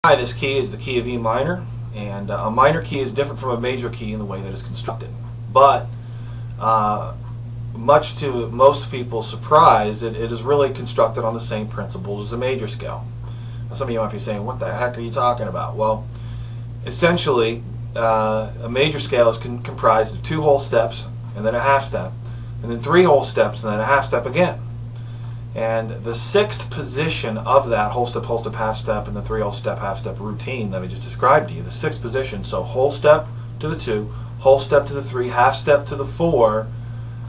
Hi, this key is the key of E minor, and a minor key is different from a major key in the way that it's constructed. But much to most people's surprise, it is really constructed on the same principles as a major scale. Now, some of you might be saying, what the heck are you talking about? Well, essentially, a major scale is comprised of 2 whole steps, and then a half step, and then 3 whole steps, and then a half step again. And the 6th position of that whole step, half step, and the 3 whole step, half step routine that I just described to you, the 6th position, so whole step to the 2, whole step to the 3, half step to the 4,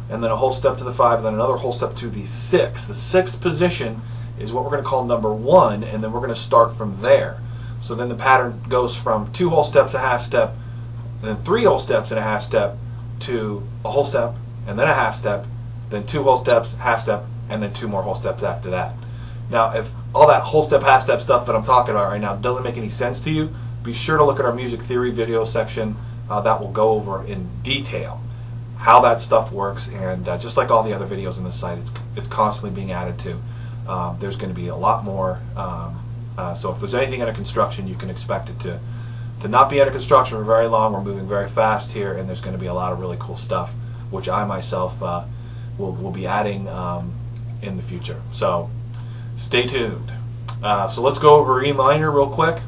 and then a whole step to the 5, and then another whole step to the 6. The 6th position is what we're going to call number 1, and then we're going to start from there. So then the pattern goes from 2 whole steps, a half step, and then 3 whole steps and a half step, to a whole step, and then a half step, then 2 whole steps, half step, and then 2 more whole steps after that. Now, if all that whole step, half step stuff that I'm talking about right now doesn't make any sense to you, be sure to look at our music theory video section. That will go over in detail how that stuff works, and just like all the other videos on this site, it's constantly being added to. There's going to be a lot more, so if there's anything under construction, you can expect it to not be under construction for very long. We're moving very fast here, and there's going to be a lot of really cool stuff, which I myself will be adding in the future. So stay tuned. So let's go over E minor real quick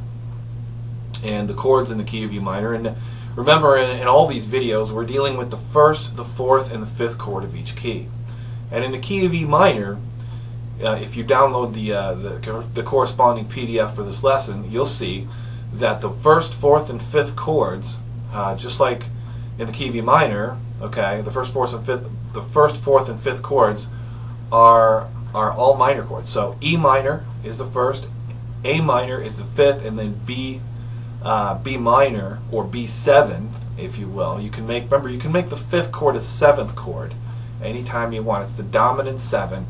and the chords in the key of E minor. And remember, in all these videos, we're dealing with the 1st, the 4th, and the 5th chord of each key. And in the key of E minor, if you download the corresponding PDF for this lesson, you'll see that the 1st, 4th, and 5th chords, just like in the key of E minor, okay, the 1st, 4th, and 5th chords are all minor chords. So E minor is the 1st, A minor is the 5th, and then B minor, or B7, if you will. You can make the 5th chord a 7th chord anytime you want. It's the dominant 7.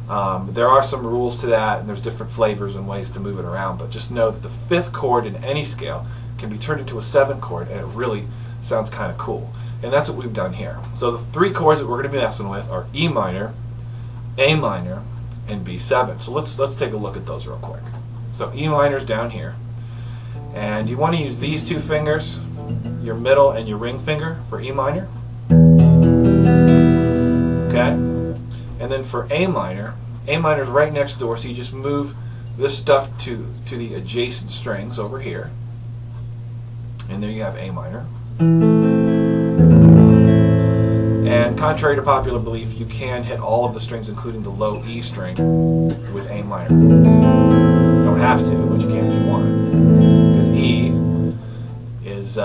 There are some rules to that, and there's different flavors and ways to move it around, but just know that the 5th chord in any scale can be turned into a 7th chord, and it really sounds kind of cool. And that's what we've done here. So the 3 chords that we're going to be messing with are E minor, A minor, and B7. So let's take a look at those real quick. So E minor is down here, and you want to use these 2 fingers, your middle and your ring finger, for E minor. Okay? And then for A minor is right next door, so you just move this stuff to the adjacent strings over here, and there you have A minor. And contrary to popular belief, you can hit all of the strings, including the low E string, with A minor. You don't have to, but you can if you want, because E is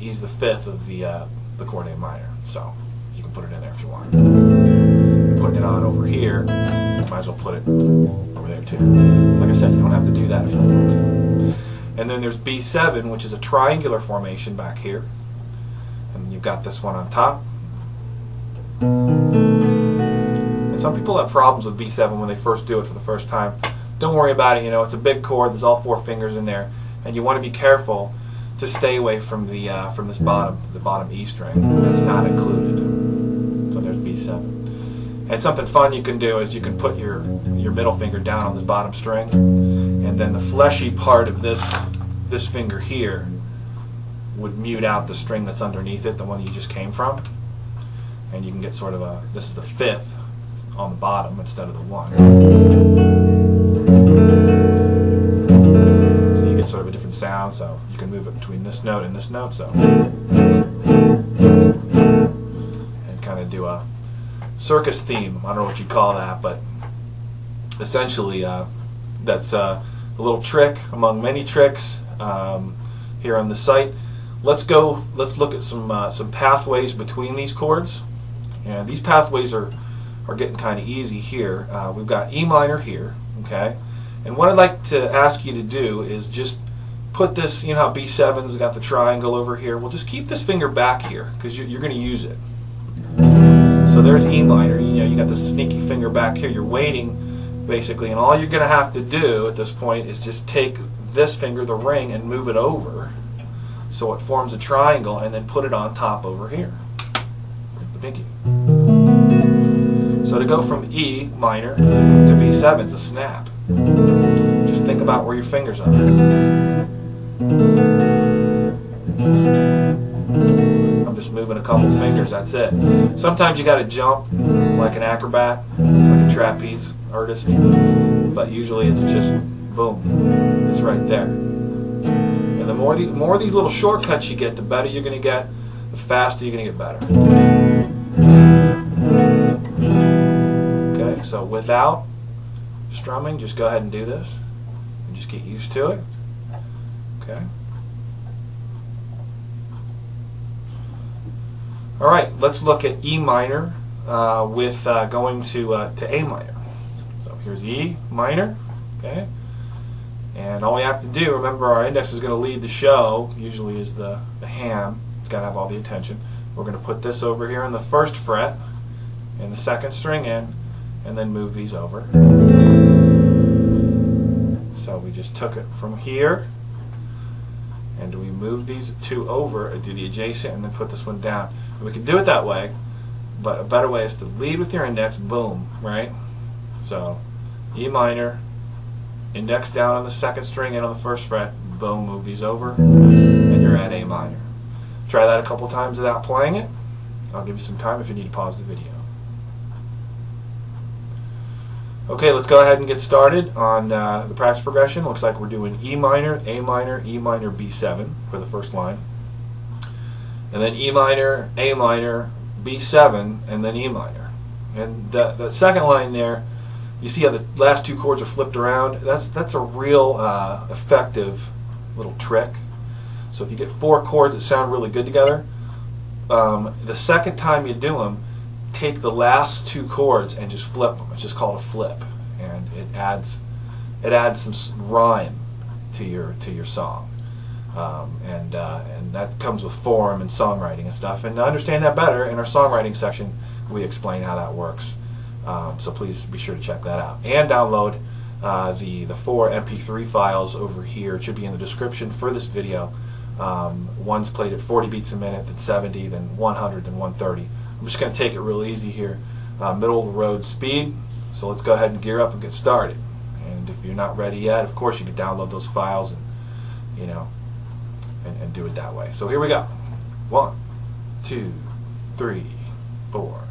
E's the 5th of the chord A minor, so you can put it in there if you want. You're putting it on over here, you might as well put it over there too. Like I said, you don't have to do that if you don't want to. And then there's B7, which is a triangular formation back here, and you've got this one on top. And some people have problems with B7 when they first do it for the first time. Don't worry about it. You know, it's a big chord. There's all 4 fingers in there, and you want to be careful to stay away from the the bottom E string. That's not included. So there's B7. And something fun you can do is you can put your middle finger down on this bottom string, and then the fleshy part of this finger here would mute out the string that's underneath it, the one you just came from. And you can get sort of this is the 5th on the bottom instead of the 1. So you get sort of a different sound, so you can move it between this note and this note, so. And kind of do a circus theme. I don't know what you'd call that, but essentially that's a little trick among many tricks here on the site. Let's look at some pathways between these chords. And these pathways are getting kind of easy here. We've got E minor here, okay? And what I'd like to ask you to do is just put this, you know how B7's got the triangle over here? Well, just keep this finger back here, because you're going to use it. So there's E minor. You know, you got this sneaky finger back here. You're waiting, basically, and all you're going to have to do at this point is just take this finger, the ring, and move it over so it forms a triangle, and then put it on top over here. The pinky. So to go from E minor to B7 is a snap. Just think think about where your fingers are. I'm just moving a couple fingers, that's it. Sometimes you got to jump like an acrobat, like a trapeze artist, but usually it's just boom, it's right there. And the more of these little shortcuts you get, the better you're going to get, the faster you're going to get better. Okay, so without strumming, just go ahead and do this and just get used to it. Okay. All right, let's look at E minor with going to A minor. So here's E minor, okay? And all we have to do, remember our index is going to lead the show, usually is the ham. It's got to have all the attention. We're going to put this over here on the first fret and the second string in, and then move these over. So we just took it from here, and we move these two over and do the adjacent and then put this one down. We can do it that way, but a better way is to lead with your index, boom, right? So E minor, index down on the second string and on the first fret, boom, move these over, and you're at A minor. Try that a couple times without playing it. I'll give you some time if you need to pause the video. Okay, let's go ahead and get started on the practice progression. Looks like we're doing E minor, A minor, E minor, B7 for the first line. And then E minor, A minor, B7, and then E minor. And the second line there, you see how the last two chords are flipped around? That's a real effective little trick. So if you get four chords that sound really good together, the second time you do them, take the last two chords and just flip them. It's just called a flip, and it adds some rhyme to your song, and that comes with form and songwriting and stuff. And to understand that better, in our songwriting section, we explain how that works. So please be sure to check that out and download the 4 MP3 files over here. It should be in the description for this video. One's played at 40 beats a minute, then 70, then 100, then 130. I'm just going to take it real easy here, middle of the road speed. So let's go ahead and gear up and get started. And if you're not ready yet, of course you can download those files and and do it that way. So here we go. 1, 2, 3, 4.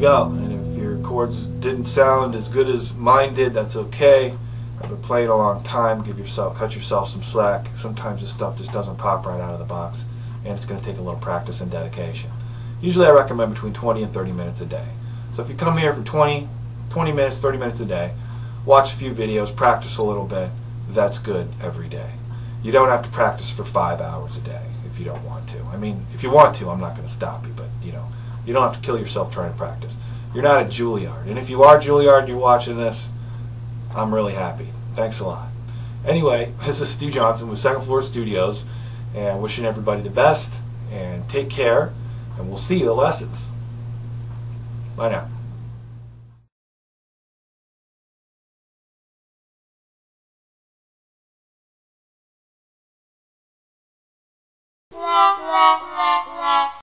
And if your chords didn't sound as good as mine did, that's okay. I've been playing a long time. Cut yourself some slack. Sometimes this stuff just doesn't pop right out of the box, and it's going to take a little practice and dedication. Usually I recommend between 20 and 30 minutes a day. So if you come here for 20 minutes, 30 minutes a day, watch a few videos, practice a little bit, that's good every day. You don't have to practice for 5 hours a day if you don't want to. I mean, if you want to, I'm not going to stop you, but you don't have to kill yourself trying to practice. You're not at Juilliard. And if you are Juilliard and you're watching this, I'm really happy. Thanks a lot. Anyway, this is Steve Johnson with Second Floor Studios, and wishing everybody the best, and take care, and we'll see you at lessons. Bye now.